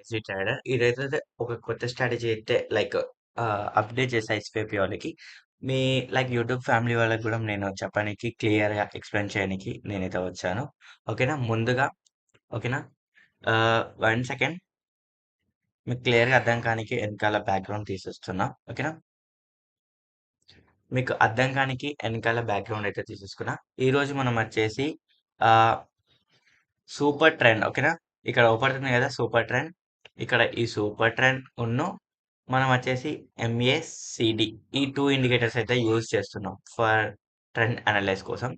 Exit trader. ఇదైతే ఒక కొత్త స్ట్రాటజీ అయితే అప్డేట్ చేసా ఎస్‌పీఐపీ వాళ్ళకి. మీ యూట్యూబ్ ఫ్యామిలీ వాళ్ళకి గూడా నేను చెప్పనీకి, క్లియర్‌గా ఎక్స్‌ప్లెయిన్ చేయనీకి నేనైతే వచ్చాను. ఓకేనా? ముందుగా ఓకేనా? 1 సెకండ్ మీకు క్లియర్‌గా అర్థం కానీకి ఎనకాల బ్యాక్‌గ్రౌండ్ తీసేస్తున్నా. ఓకేనా? మీకు అర్థం కానీకి ఎనకాల బ్యాక్‌గ్రౌండ్ అయితే తీసేసుకున్నా. ఈరోజు మనం వచ్చేసి ఆహ్, సూపర్ ట్రెండ్ ఓకేనా? ఇక్కడ అవుపడుతుంది గదా! Super trend. ఇక్కడ ఈ సూపర్ ట్రెండ్ మనం వచ్చేసి ఎంఏసిడి ఈ 2 ఇండికేటర్స్ అయితే యూజ్ చేస్తున్నాం ఫర్ ట్రెండ్ అనలైజ్ కోసం.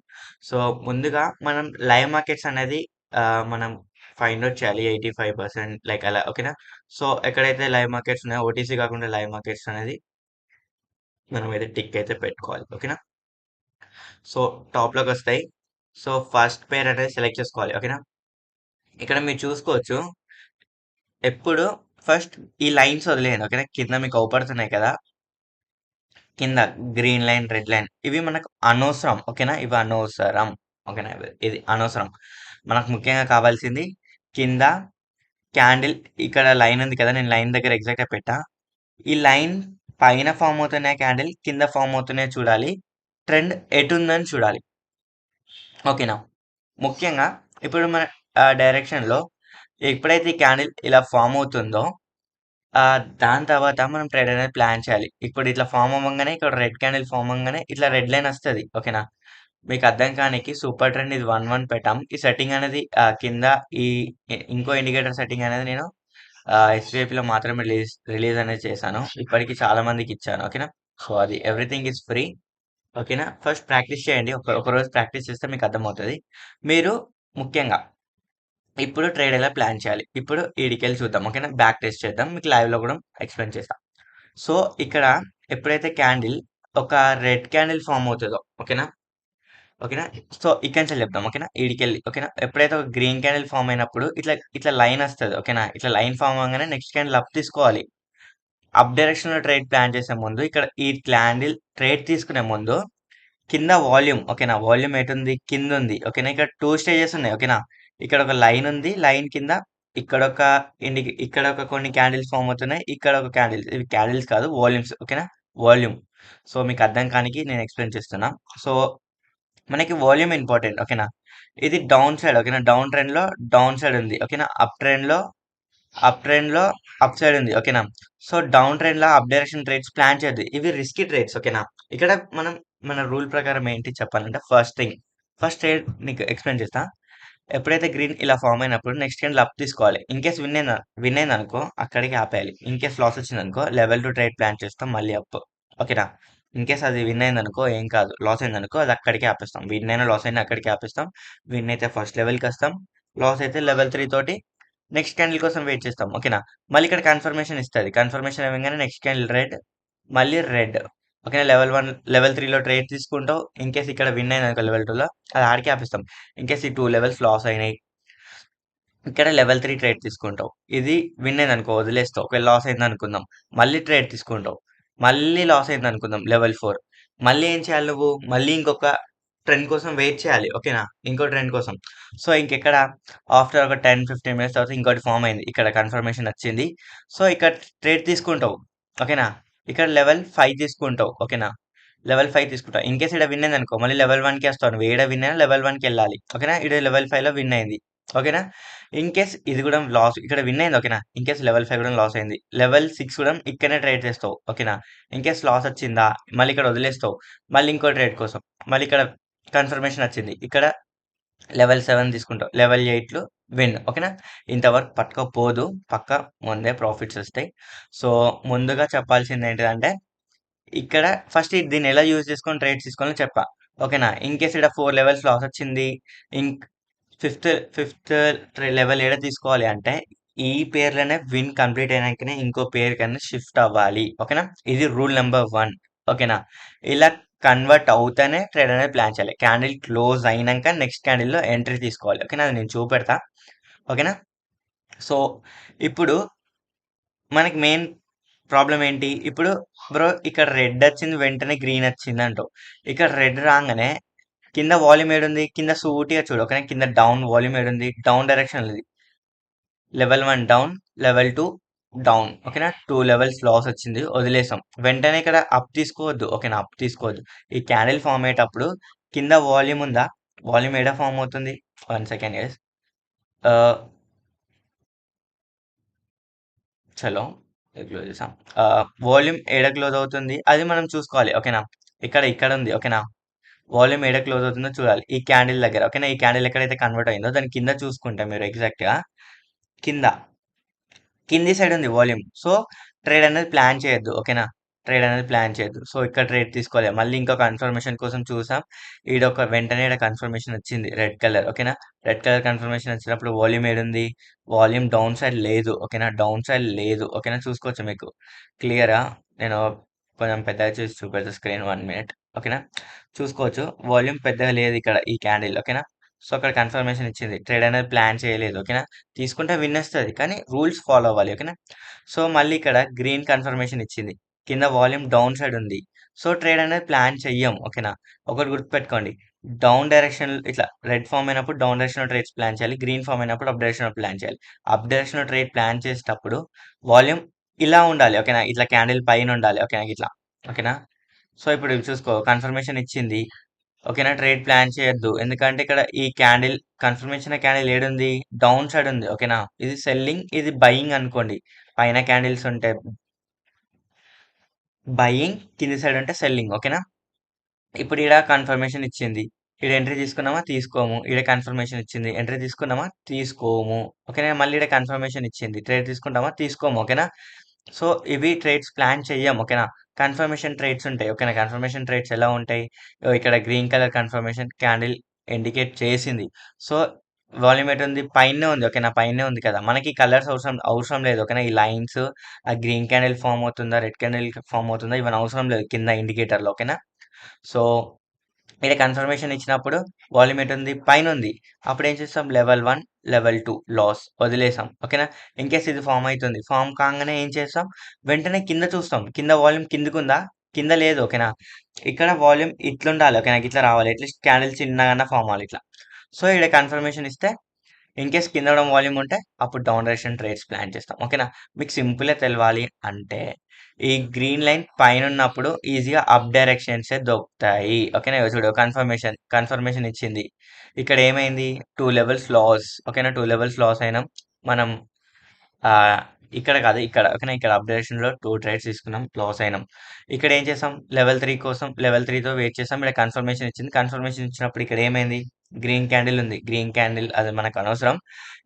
సో, ముందుగా మనం లైవ్ మార్కెట్స్ అనేది మనం ఫైండ్ ఔట్ చేయాలి. 85% అలా ఓకేనా? సో, ఎక్కడైతే లైవ్ మార్కెట్స్ ఉన్నాయో ఓటీసీ కాకుండా లైవ్ మార్కెట్స్ అనేది మనమైతే టిక్ అయితే పెట్టుకోవాలి. ఓకేనా? సో, టాప్‌లోకొస్తాయి. సో, ఫస్ట్ పెయిర్ అనేది సెలెక్ట్ చేసుకోవాలి. ఓకేనా? ఇక్కడ మీరు చూసుకోవచ్చు. ఎప్పుడు ఫస్ట్ ఈ లైన్స్ వదిలేయండి. ఓకేనా? కింద మీకు అవుపడుతున్నాయి కదా! కింద గ్రీన్ లైన్, రెడ్ లైన్ ఇవి మనకు అనవసరం. ఓకేనా? ఇవి అనవసరం. ఓకేనా? ఇది అనవసరం. మనకు ముఖ్యంగా కావాల్సింది కింద క్యాండిల్ ఇక్కడ లైన్ ఉంది కదా! నేను లైన్ దగ్గర ఎగ్జాక్ట్‌గా పెట్టా. ఈ లైన్ పైన ఫార్మ్ అవుతున్న క్యాండిల్ కింద ఫార్మ్ అవుతున్నాయో చూడాలి. ట్రెండ్ ఎటుందని చూడాలి. ఓకేనా? ముఖ్యంగా ఇప్పుడు మన డైరెక్షన్‌లో ఎప్పుడైతే ఈ క్యాండిల్ ఇలా ఫార్మ్ అవుతుందో దాని తర్వాత మనం ట్రేడ్ అనేది ప్లాన్ చేయాలి. ఇప్పుడు ఇట్లా ఫార్మ్ అవ్వంగానే ఇక్కడ రెడ్ క్యాండిల్ ఫార్మ్ అవ్వంగానే ఇట్లా రెడ్ లైన్ వస్తది. ఓకేనా? మీకు అర్థం కానీకి సూపర్ ట్రెండ్ ఇది 1, 1 పెట్టాం. ఈ సెట్టింగ్ అనేది కింద ఈ ఇంకో ఇండికేటర్ సెట్టింగ్ అనేది నేను ఎస్‌వీఐపీలో మాత్రమే రిలీజ్ అనేది చేశాను. ఇప్పటికి చాలా మందికి ఇచ్చాను. ఓకేనా? సో, అది ఎవ్రీథింగ్ ఈజ్ ఫ్రీ. ఓకేనా? ఫస్ట్ ప్రాక్టీస్ చేయండి. ఒక రోజు ప్రాక్టీస్ చేస్తే మీకు అర్థమవుతది. మీరు ముఖ్యంగా ఇప్పుడు ట్రేడ్ ఎలా ప్లాన్ చేయాలి? ఇప్పుడు ఈడికెళ్ళి చూద్దాం. ఓకేనా? బ్యాక్ టెస్ట్ చేద్దాం. మీకు లైవ్‌లో కూడా ఎక్స్‌ప్లెయిన్ చేస్తా. సో, ఇక్కడ ఎప్పుడైతే క్యాండిల్ ఒక రెడ్ క్యాండిల్ ఫార్మ్ అవుతదో ఓకేనా? ఓకేనా? సో, ఇక్కడి నుంచెల్లి చెప్దాం. ఓకేనా? ఈడికెళ్ళి ఓకేనా? ఎప్పుడైతే ఒక గ్రీన్ క్యాండిల్ ఫార్మ్ అయినప్పుడు ఇట్లా లైన్ వస్తది. ఓకేనా? ఇట్లా లైన్ ఫార్మ్ అవ్వంగానే నెక్స్ట్ క్యాండిల్ అప్ తీసుకోవాలి. అప్ డైరెక్షన్‌లో ట్రేడ్ ప్లాన్ చేసే ముందు ఇక్కడ ఈ క్యాండిల్ ట్రేడ్ తీసుకునే ముందు కింద వాల్యూమ్ ఓకేనా? వాల్యూమ్ ఎటుంది? కిందుంది. ఓకేనా? ఇక్కడ 2 స్టేజెస్ ఉన్నాయి. ఓకేనా? ఇక్కడ ఒక లైన్ ఉంది. లైన్ కింద ఇక్కడొక ఇక్కడొక కొన్ని క్యాండిల్స్ ఫార్మ్ అవుతున్నాయి. ఇక్కడ ఒక క్యాండిల్స్. ఇవి క్యాండిల్స్ కాదు వాల్యూమ్స్. ఓకేనా? వాల్యూమ్. సో, మీకు అర్థం కానీకి నేను ఎక్స్‌ప్లెయిన్ చేస్తున్నా. సో, మనకి వాల్యూమ్ ఇంపార్టెంట్. ఓకేనా? ఇది డౌన్ సైడ్ ఓకేనా? డౌన్ ట్రెండ్‌లో డౌన్ సైడ్ ఉంది. ఓకేనా? అప్ ట్రెండ్‌లో అప్ సైడ్ ఉంది. ఓకేనా? సో, డౌన్ ట్రెండ్‌లో అప్ డైరెక్షన్ ట్రేడ్స్ ప్లాన్ చేయొద్దు. ఇవి రిస్కీ ట్రేడ్స్. ఓకేనా? ఇక్కడ మనం మన రూల్ ప్రకారం ఏంటి చెప్పాలంటే ఫస్ట్ ట్రేడ్ నీకు ఎక్స్‌ప్లెయిన్ చేస్తా. ఎప్పుడైతే గ్రీన్ ఇలా ఫార్మ్ అయినప్పుడు నెక్స్ట్ క్యాండిల్ అప్ తీసుకోవాలి. ఇన్‌కేస్ విన్ అయిందనుకో అక్కడికి ఆపేయాలి. ఇన్‌కేస్ లాస్ వచ్చిందనుకో లెవెల్ 2 ట్రేడ్ ప్లాన్ చేస్తాం మళ్ళీ అప్. ఓకేనా? ఇన్‌కేస్ అది విన్ అయిందనుకో ఏం కాదు. లాస్ అయిందనుకో అది అక్కడికే ఆపేస్తాం. విన్ అయినా, లాస్ అయినా అక్కడికే ఆపేస్తాం. విన్ అయితే ఫస్ట్ లెవెల్‌కొస్తాం. లాస్ అయితే లెవెల్ 3 తోటి నెక్స్ట్ క్యాండిల్ కోసం వెయిట్ చేస్తాం. ఓకేనా? మళ్ళీ ఇక్కడ కన్ఫర్మేషన్ ఇస్తది. కన్ఫర్మేషన్ ఇవ్వంగానే నెక్స్ట్ క్యాండిల్ రెడ్, మళ్ళీ రెడ్. ఓకేనా? లెవెల్ 1, లెవెల్ 3లో ట్రేడ్ తీసుకుంటావు. ఇన్‌కేస్ ఇక్కడ విన్ అయిందనుకో లెవెల్ 2లో అది ఆడికే ఆపేస్తాం. ఇన్‌కేస్ ఈ 2 లెవెల్స్ లాస్ అయినాయి. ఇక్కడ లెవెల్ 3 ట్రేడ్ తీసుకుంటావు. ఇది విన్ అయిందనుకో వదిలేస్తావు. ఒకవేళ లాస్ అయిందనుకుందాం. మళ్ళీ ట్రేడ్ తీసుకుంటావు. మళ్ళీ లాస్ అయిందనుకుందాం లెవెల్ 4. మళ్ళీ ఏం చేయాలి నువ్వు? మళ్ళీ ఇంకొక ట్రెండ్ కోసం వెయిట్ చేయాలి. ఓకేనా? ఇంకో ట్రెండ్ కోసం. సో, ఇంకెక్కడ ఆఫ్టర్ ఒక 10, 15 మినిట్స్ తర్వాత ఇంకోటి ఫార్మ్ అయింది. ఇక్కడ కన్ఫర్మేషన్ వచ్చింది. సో, ఇక్కడ ట్రేడ్ తీసుకుంటావు. ఓకేనా? ఇక్కడ లెవెల్ 5 తీసుకుంటావు. ఓకేనా? లెవెల్ 5 తీసుకుంటావు. ఇన్‌కేస్ ఈడ విన్ అయిందనుకో మళ్ళీ లెవెల్ 1కే వస్తావు నువ్వు. ఈడ విన్ అయినా లెవెల్ 1కెళ్ళాలి. ఓకేనా? ఈడ లెవెల్ 5లో విన్ అయింది. ఓకేనా? ఇన్‌కేస్ ఇది కూడా లాస్ ఇక్కడ విన్ అయింది. ఓకేనా? ఇన్‌కేస్ లెవెల్ 5 కూడా లాస్ అయింది. లెవెల్ 6 కూడా ఇక్కడనే ట్రేడ్ చేస్తావు. ఓకేనా? ఇన్‌కేస్ లాస్ వచ్చిందా మళ్ళీ ఇక్కడ వదిలేస్తావు. మళ్ళీ ఇంకో ట్రేడ్ కోసం. మళ్ళీ ఇక్కడ కన్ఫర్మేషన్ వచ్చింది. ఇక్కడ లెవెల్ 7 తీసుకుంటావు. లెవెల్ 8లో విన్. ఓకేనా? ఇంతవరకు పట్టుకపోదు. పక్కా ముందే ప్రాఫిట్స్ వస్తాయి. సో, ముందుగా చెప్పాల్సింది ఏంటిదంటే ఇక్కడ ఫస్ట్ దీన్ని ఎలా యూజ్ చేసుకొని ట్రేడ్స్ తీసుకోవాలో చెప్పా. ఓకేనా? ఇన్‌కేస్ ఈడ 4 లెవెల్స్ లాస్ వచ్చింది. ఇంక్ ఫిఫ్త్ ఫిఫ్త్ లెవెల్ ఏడ తీసుకోవాలి అంటే ఈ పేర్‌లోనే విన్ కంప్లీట్ అయినంకనే ఇంకో పేరుకన్నా షిఫ్ట్ అవ్వాలి. ఓకేనా? ఇది రూల్ నంబర్ 1. ఓకేనా? ఇలా కన్వర్ట్ అవుతేనే ట్రేడ్ అనేది ప్లాన్ చేయాలి. క్యాండిల్ క్లోజ్ అయినంక నెక్స్ట్ క్యాండిల్‌లో ఎంట్రీ తీసుకోవాలి. ఓకేనా? అది నేను చూపెడతా. ఓకేనా? సో, ఇప్పుడు మనకి మెయిన్ ప్రాబ్లమ్ ఏంటి? ఇప్పుడు బ్రో ఇక్కడ రెడ్ వచ్చింది వెంటనే గ్రీన్ వచ్చిందంటావు. ఇక్కడ రెడ్ రాంగానే కింద వాల్యూమ్ ఏడుంది? కింద సూటిగా చూడు. ఓకేనా? కింద డౌన్ వాల్యూమ్ ఏడుంది? డౌన్ డైరెక్షన్‌లో ఉంది. Level 1 down, level 2 down. ఓకేనా? 2 లెవెల్స్ లాస్ వచ్చింది. వదిలేసాం. వెంటనే ఇక్కడ అప్ తీసుకోవద్దు. ఓకేనా? అప్ తీసుకోవద్దు. ఈ క్యాండిల్ ఫార్మ్ అయ్యేటప్పుడు కింద వాల్యూమ్ ఉందా? వాల్యూమ్ ఏడ ఫార్మ్ అవుతుంది? 1 సెకండ్ గైస్. ఆహ్, చలో క్లోజ్ చేసాం. వాల్యూమ్ ఏడ క్లోజ్ అవుతుంది? అది మనం చూసుకోవాలి. ఓకేనా? ఇక్కడ ఉంది. ఓకేనా? వాల్యూమ్ ఏడ క్లోజ్ అవుతుందో చూడాలి. ఈ క్యాండిల్ దగ్గర. ఓకేనా? ఈ క్యాండిల్ ఎక్కడైతే కన్వర్ట్ అయిందో దాని కింద చూసుకుంటే మీరు ఎగ్జాక్ట్‌గా కింద కింది సైడ్ ఉంది వాల్యూమ్. సో, ట్రేడ్ అనేది ప్లాన్ చేయొద్దు. ఓకేనా? ట్రేడ్ అనేది ప్లాన్ చేయొద్దు. సో, ఇక్కడ ట్రేడ్ తీసుకోవాలి. మళ్ళీ ఇంకో కన్ఫర్మేషన్ కోసం చూసాం. వెంటనే ఈడ కన్ఫర్మేషన్ వచ్చింది. Red colour. ఓకేనా? రెడ్ కలర్ కన్ఫర్మేషన్ వచ్చినప్పుడు వాల్యూమ్ ఏడుంది? వాల్యూమ్ డౌన్ సైడ్ లేదు. ఓకేనా? డౌన్ సైడ్ లేదు. ఓకేనా? చూసుకోవచ్చు మీకు క్లియరా? నేను కొంచెం పెద్దగా చేసి చూపెడతా స్క్రీన్ 1 మినిట్. ఓకేనా? చూసుకోవచ్చు. వాల్యూమ్ పెద్దగా లేదు ఇక్కడ ఈ క్యాండిల్. ఓకేనా? సో, అక్కడ కన్ఫర్మేషన్ ఇచ్చింది. ట్రేడ్ అనేది ప్లాన్ చేయలేదు. ఓకేనా? తీసుకుంటే విన్ వస్తది. కానీ రూల్స్ ఫాలో అవ్వాలి. ఓకేనా? సో, మళ్ళీ ఇక్కడ గ్రీన్ కన్ఫర్మేషన్ ఇచ్చింది. కింద వాల్యూమ్ డౌన్ సైడ్ ఉంది. సో, ట్రేడ్ అనేది ప్లాన్ చెయ్యం. ఓకేనా? ఒకటి గుర్తుపెట్టుకోండి. డౌన్ డైరెక్షన్ ఇట్లా రెడ్ ఫార్మ్ అయినప్పుడు డౌన్ డైరెక్షన్‌లో ట్రేడ్స్ ప్లాన్ చేయాలి. గ్రీన్ ఫార్మ్ అయినప్పుడు అప్ డైరెక్షన్‌లో ప్లాన్ చేయాలి. అప్ డైరెక్షన్‌లో ట్రేడ్ ప్లాన్ చేసేటప్పుడు వాల్యూమ్ ఇలా ఉండాలి. ఓకేనా? ఇట్లా క్యాండిల్ పైన ఉండాలి. ఓకేనా? ఇట్లా. ఓకేనా? సో, ఇప్పుడు చూసుకో కన్ఫర్మేషన్ ఇచ్చింది. ఓకేనా? ట్రేడ్ ప్లాన్ చేయొద్దు. ఎందుకంటే ఇక్కడ ఈ క్యాండిల్ కన్ఫర్మేషన్ క్యాండిల్ ఏడుంది? డౌన్ సైడ్ ఉంది. ఓకేనా? ఇది సెల్లింగ్, ఇది బయింగ్ అనుకోండి. పైన క్యాండిల్స్ ఉంటే బయింగ్, కింది సైడ్ ఉంటే సెల్లింగ్. ఓకేనా? ఇప్పుడు ఈడ కన్ఫర్మేషన్ ఇచ్చింది. ఈడ ఎంట్రీ తీసుకున్నామా? తీసుకోము. ఈడ కన్ఫర్మేషన్ ఇచ్చింది. ఎంట్రీ తీసుకున్నామా? తీసుకోము. ఓకేనా? మళ్ళీ ఈడ కన్ఫర్మేషన్ ఇచ్చింది. ట్రేడ్ తీసుకుంటామా? తీసుకోము. ఓకేనా? సో, ఇవి ట్రేడ్స్ ప్లాన్ చెయ్యం. ఓకేనా? కన్ఫర్మేషన్ ట్రేడ్స్ ఉంటాయి. ఓకేనా? కన్ఫర్మేషన్ ట్రేడ్స్ ఎలా ఉంటాయి? ఇక్కడ green colour confirmation candle indicate చేసింది. సో, వాల్యూమ్ ఎటుంది? పైనే ఉంది. ఓకేనా? పైనే ఉంది కదా! మనకి కలర్స్ అవసరం అవసరం లేదు. ఓకేనా? ఈ లైన్స్ ఆ గ్రీన్ క్యాండిల్ ఫార్మ్ అవుతుందా? రెడ్ క్యాండిల్ ఫార్మ్ అవుతుందా? ఇవన్నీ అవసరం లేదు కింద ఇండికేటర్‌లో. ఓకేనా? సో, ఈడ కన్ఫర్మేషన్ ఇచ్చినప్పుడు వాల్యూమ్ ఎటుంది? పైనుంది. అప్పుడేం చేస్తాం? లెవెల్ 1, లెవెల్ 2 లాస్ వదిలేసాం. ఓకేనా? ఇన్‌కేస్ ఇది ఫార్మ్ అయితుంది. ఫార్మ్ కాంగానే ఏం చేస్తాం? వెంటనే కింద చూస్తాం. కింద వాల్యూమ్ కిందకుందా? కింద లేదు. ఓకేనా? ఇక్కడ వాల్యూమ్ ఇట్లుండాలి. ఓకేనా? ఇట్లా రావాలి. అట్‌లీస్ట్ క్యాండిల్ చిన్నగన్నా ఫార్మ్ అవ్వాలి ఇట్లా. సో, ఈడ కన్ఫర్మేషన్ ఇస్తే ఇన్‌కేస్ కింద కూడా వాల్యూమ్ ఉంటే అప్పుడు డౌన్ డైరెక్షన్ ట్రేడ్స్ ప్లాన్ చేస్తాం. ఓకేనా? మీకు సింపుల్‌గా తెలవాలి అంటే ఈ గ్రీన్ లైన్ పైనున్నప్పుడు ఈజీగా అప్ డైరెక్షన్సే దొరుకుతాయి. ఓకేనా? ఇగో చూడు కన్ఫర్మేషన్ ఇచ్చింది. ఇక్కడ ఏమైంది? 2 లెవెల్స్ లాస్. ఓకేనా? 2 లెవెల్స్ లాస్ అయినాం. మనం ఆహ్, ఇక్కడ కాదు ఇక్కడ. ఓకేనా? ఇక్కడ అప్ డైరెక్షన్‌లో 2 ట్రేడ్స్ తీసుకున్నాం. లాస్ అయినాం. ఇక్కడ ఏం చేసాం? లెవెల్ 3 కోసం లెవెల్ 3తో వెయిట్ చేసాం. ఇక్కడ కన్ఫర్మేషన్ ఇచ్చింది. కన్ఫర్మేషన్ ఇచ్చినప్పుడు ఇక్కడ ఏమైంది? గ్రీన్ క్యాండిల్ ఉంది. గ్రీన్ క్యాండిల్ అది మనకు అనవసరం.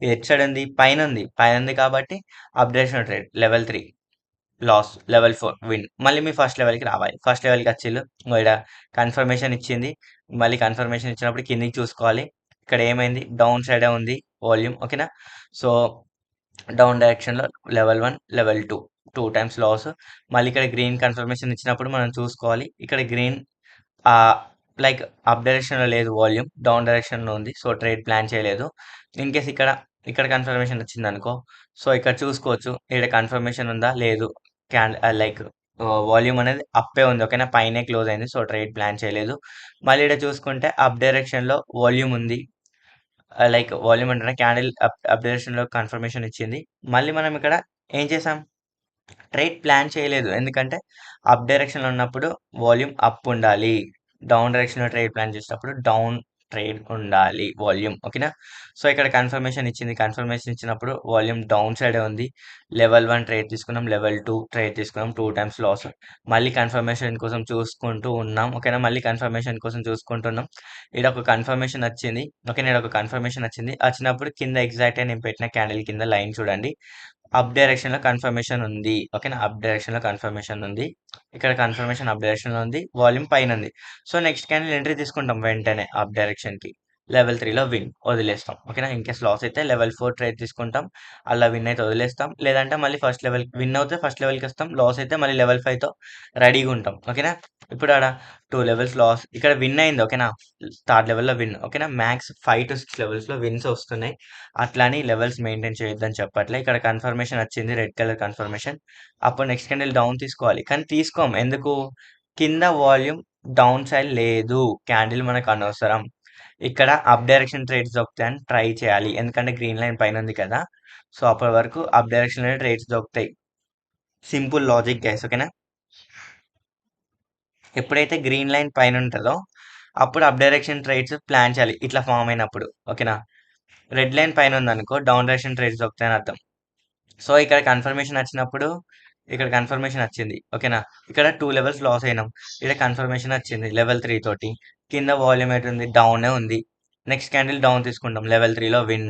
ఇది ఎటు సైడ్ ఉంది? పైనుంది. పైనుంది కాబట్టి up directional trade level 3 loss. Level 4 win. మళ్ళీ మీ ఫస్ట్ లెవెల్‌కి రావాలి. ఫస్ట్ లెవెల్‌కి వచ్చిల్లు. ఇంగో ఈడ కన్ఫర్మేషన్ ఇచ్చింది. మళ్ళీ కన్ఫర్మేషన్ ఇచ్చినప్పుడు కిందకి చూసుకోవాలి. ఇక్కడ ఏమైంది? డౌన్ సైడే ఉంది వాల్యూమ్. ఓకేనా? సో, డౌన్ డైరెక్షన్‌లో లెవెల్ 1, లెవెల్ 2 2 టైమ్స్ లాస్. మళ్ళీ ఇక్కడ గ్రీన్ కన్ఫర్మేషన్ ఇచ్చినప్పుడు మనం చూసుకోవాలి. ఇక్కడ గ్రీన్ ఆహ్, లైక్ అప్ డైరెక్షన్‌లో లేదు వాల్యూమ్. డౌన్ డైరెక్షన్‌లో ఉంది. సో, ట్రేడ్ ప్లాన్ చేయలేదు. ఇన్‌కేస్ ఇక్కడ కన్ఫర్మేషన్ వచ్చిందనుకో, సో, ఇక్కడ చూసుకోవచ్చు. ఈడ కన్ఫర్మేషన్ ఉందా? లేదు. లైక్ వాల్యూమ్ అనేది అప్పే ఉంది. ఓకేనా? పైనే క్లోజ్ అయింది. సో, ట్రేడ్ ప్లాన్ చేయలేదు. మళ్ళీ ఈడ చూసుకుంటే అప్ డైరెక్షన్‌లో వాల్యూమ్ ఉంది. లైక్ వాల్యూమ్ అంటేనే క్యాండిల్ అప్ డైరెక్షన్‌లో కన్ఫర్మేషన్ ఇచ్చింది. మళ్ళీ మనం ఇక్కడ ఏం చేసాం? ట్రేడ్ ప్లాన్ చేయలేదు. ఎందుకంటే అప్ డైరెక్షన్‌లో ఉన్నప్పుడు వాల్యూమ్ అప్ ఉండాలి. డౌన్ డైరెక్షన్‌లో ట్రేడ్ ప్లాన్ చేసేటప్పుడు డౌన్ ట్రేడ్ ఉండాలి వాల్యూమ్. ఓకేనా? సో, ఇక్కడ కన్ఫర్మేషన్ ఇచ్చింది. కన్ఫర్మేషన్ ఇచ్చినప్పుడు వాల్యూమ్ డౌన్ సైడే ఉంది. లెవెల్ 1 ట్రేడ్ తీసుకున్నాం. లెవెల్ 2 ట్రేడ్ తీసుకున్నాం. 2 టైమ్స్ లాస్. మళ్ళీ కన్ఫర్మేషన్ కోసం చూసుకుంటూ ఉన్నాం. ఓకేనా? మళ్ళీ కన్ఫర్మేషన్ కోసం చూసుకుంటున్నాం. ఈడ ఒక కన్ఫర్మేషన్ వచ్చింది. ఓకేనా? ఈడ ఒక కన్ఫర్మేషన్ వచ్చింది. వచ్చినప్పుడు కింద ఎగ్జాక్ట్‌గా నేను పెట్టిన క్యాండిల్ కింద లైన్ చూడండి. అప్ డైరెక్షన్‌లో కన్ఫర్మేషన్ ఉంది. ఓకేనా? అప్ డైరెక్షన్‌లో కన్ఫర్మేషన్ ఉంది. ఇక్కడ కన్ఫర్మేషన్ అప్ డైరెక్షన్‌లో ఉంది. వాల్యూమ్ పైనుంది. సో, నెక్స్ట్ క్యాండిల్ ఎంట్రీ తీసుకుంటాం వెంటనే అప్ డైరెక్షన్‌కి. లెవెల్ 3లో విన్ వదిలేస్తాం. ఓకేనా? ఇన్‌కేస్ లాస్ అయితే లెవెల్ 4 ట్రేడ్ తీసుకుంటాం. అలా విన్ అయితే వదిలేస్తాం. లేదంటే మళ్ళీ ఫస్ట్ లెవెల్ విన్ అవుతే ఫస్ట్ లెవెల్‌కి వస్తాం. లాస్ అయితే మళ్ళీ లెవెల్ 5తో రెడీగా ఉంటాం. ఓకేనా? ఇప్పుడు ఆడ 2 లెవెల్స్ లాస్. ఇక్కడ విన్ అయింది. ఓకేనా? థర్డ్ లెవెల్‌లో విన్. ఓకేనా? మ్యాక్స్ 5-6 లెవెల్స్‌లో విన్స్ వస్తున్నాయి. అట్లా అని లెవెల్స్ మెయింటైన్ చేయొద్దని చెప్పట్లే. ఇక్కడ కన్ఫర్మేషన్ వచ్చింది. Red colour confirmation. అప్పుడు నెక్స్ట్ క్యాండిల్ డౌన్ తీసుకోవాలి. కానీ తీసుకోం. ఎందుకు? కింద వాల్యూమ్ డౌన్ సైడ్ లేదు. క్యాండిల్ మనకు అనవసరం. ఇక్కడ అప్ డైరెక్షన్ ట్రేడ్స్ దొరుకుతాయని ట్రై చేయాలి. ఎందుకంటే గ్రీన్ లైన్ పైన ఉంది కదా! సో, అప్పటి వరకు అప్ డైరెక్షన్‌లోనే ట్రేడ్స్ దొరుకుతాయి. సింపుల్ లాజిక్ గైస్ ఓకేనా? ఎప్పుడైతే గ్రీన్ లైన్ పైన ఉంటదో అప్పుడు అప్ డైరెక్షన్ ట్రేడ్స్ ప్లాన్ చేయాలి. ఇట్లా ఫార్మ్ అయినప్పుడు. ఓకేనా? రెడ్ లైన్ పైన ఉందనుకో డౌన్ డైరెక్షన్ ట్రేడ్స్ దొరుకుతాయని అర్థం. సో, ఇక్కడ కన్ఫర్మేషన్ వచ్చింది. ఓకేనా? ఇక్కడ 2 లెవెల్స్ లాస్ అయినాం. ఇక్కడ కన్ఫర్మేషన్ వచ్చింది లెవెల్ 3 తోటి. కింద వాల్యూమ్ ఎటుంది? డౌనే ఉంది. నెక్స్ట్ క్యాండిల్ డౌన్ తీసుకుంటాం. లెవెల్ 3లో విన్.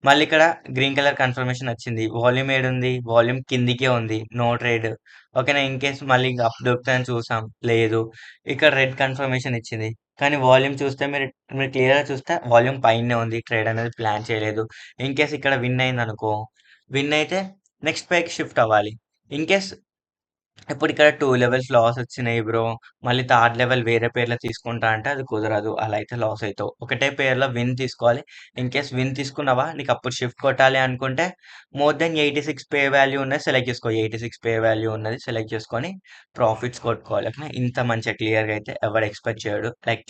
మళ్ళీ ఇక్కడ గ్రీన్ కలర్ కన్ఫర్మేషన్ వచ్చింది. వాల్యూమ్ ఏడుంది? వాల్యూమ్ కిందికే ఉంది. No trade. ఓకేనా? ఇన్ కేస్ మళ్ళీ అప్ దొరుకుతాయని చూసాం. లేదు. ఇక్కడ రెడ్ కన్ఫర్మేషన్ ఇచ్చింది. కానీ వాల్యూమ్ చూస్తే మీరు క్లియర్‌గా చూస్తే వాల్యూమ్ పైనే ఉంది. ట్రేడ్ అనేది ప్లాన్ చేయలేదు. ఇన్ కేస్ ఇక్కడ విన్ అయిందనుకో, విన్ అయితే నెక్స్ట్ పైకి షిఫ్ట్ అవ్వాలి. ఇన్ కేస్ ఇప్పుడు ఇక్కడ 2 లెవెల్స్ లాస్ వచ్చినాయి బ్రో. మళ్ళీ థర్డ్ లెవెల్ వేరే పేర్లో తీసుకుంటా అంటే అది కుదరదు. అలా అయితే లాస్ అయితావు. ఒకటే పేర్లో విన్ తీసుకోవాలి. ఇన్ కేస్ విన్ తీసుకున్నావా నీకు అప్పుడు షిఫ్ట్ కొట్టాలి అనుకుంటే మోర్ దెన్ 86 పే వాల్యూ ఉన్నది సెలెక్ట్ చేసుకో. 86 పే వాల్యూ ఉన్నది సెలెక్ట్ చేసుకొని ప్రాఫిట్స్ కొట్టుకోవాలి. ఓకేనా? ఇంత మంచిగా క్లియర్‌గా అయితే ఎవరు ఎక్స్‌పెక్ట్ చేయడు. లైక్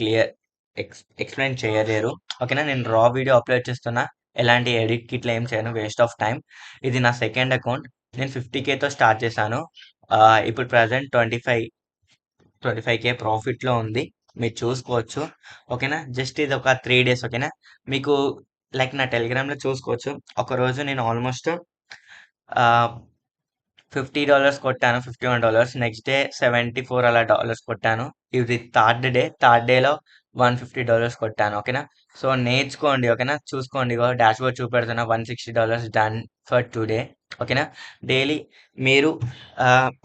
ఎక్స్‌ప్లెయిన్ చేయలేరు. ఓకేనా? నేను రా వీడియో అప్‌లోడ్ చేస్తున్నా. ఎలాంటి ఎడిట్ గిట్లా ఏం చేయను. Waste of time. ఇది నా సెకండ్ అకౌంట్. నేను 50,000తో స్టార్ట్ చేశాను. ఇప్పుడు ప్రెజెంట్ 25K ప్రాఫిట్‌లో ఉంది. మీరు చూసుకోవచ్చు. ఓకేనా? జస్ట్ ఇది ఒక 3 డేస్ ఓకేనా? మీకు లైక్ నా టెలిగ్రామ్‌లో చూసుకోవచ్చు. ఒకరోజు నేను ఆల్మోస్ట్ ఆహ్, $50 కొట్టాను. $51 నెక్స్ట్ డే 74 అలా డాలర్స్ కొట్టాను. ఇది థర్డ్ డే. థర్డ్ డేలో $150 కొట్టాను. ఓకేనా? సో, నేర్చుకోండి. ఓకేనా? చూసుకోండి. ఇగో డాష్‌బోర్డ్ చూపెడుతున్నా. $160 done for today. ఓకేనా? డైలీ మీరు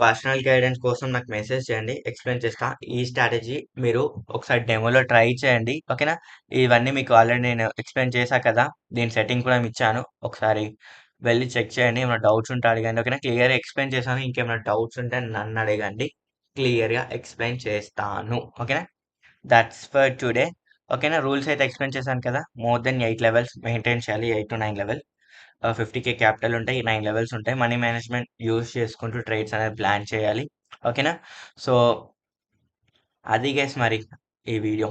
పర్సనల్ గైడెన్స్ కోసం నాకు మెసేజ్ చేయండి. ఎక్స్‌ప్లెయిన్ చేస్తా. ఈ స్ట్రాటజీ మీరు ఒకసారి డెమోలో ట్రై చేయండి. ఓకేనా? ఇవన్నీ మీకు ఆల్రెడీ నేను ఎక్స్‌ప్లెయిన్ చేశా కదా! దీని సెట్టింగ్ కూడా ఇచ్చాను. ఒకసారి వెళ్లి చెక్ చేయండి. ఏమైనా డౌట్స్ ఉంటే అడగండి. ఓకేనా? క్లియర్‌గా ఎక్స్‌ప్లెయిన్ చేశాను. ఇంకేమైనా డౌట్స్ ఉంటే నన్ను అడగండి. క్లియర్‌గా ఎక్స్‌ప్లెయిన్ చేస్తాను. ఓకేనా? That's for today. ఓకేనా? రూల్స్ అయితే ఎక్స్‌ప్లెయిన్ చేశాను కదా! మోర్ దెన్ 8 లెవెల్స్ మెయింటైన్ చేయాలి. 8-9 లెవెల్. 50K క్యాపిటల్ ఉంటాయి. 9 లెవెల్స్ ఉంటాయి. మనీ మేనేజ్మెంట్ యూజ్ చేసుకుంటూ ట్రేడ్స్ అనేది ప్లాన్ చేయాలి. ఓకేనా? సో, అది గైస్ మరి ఈ వీడియో.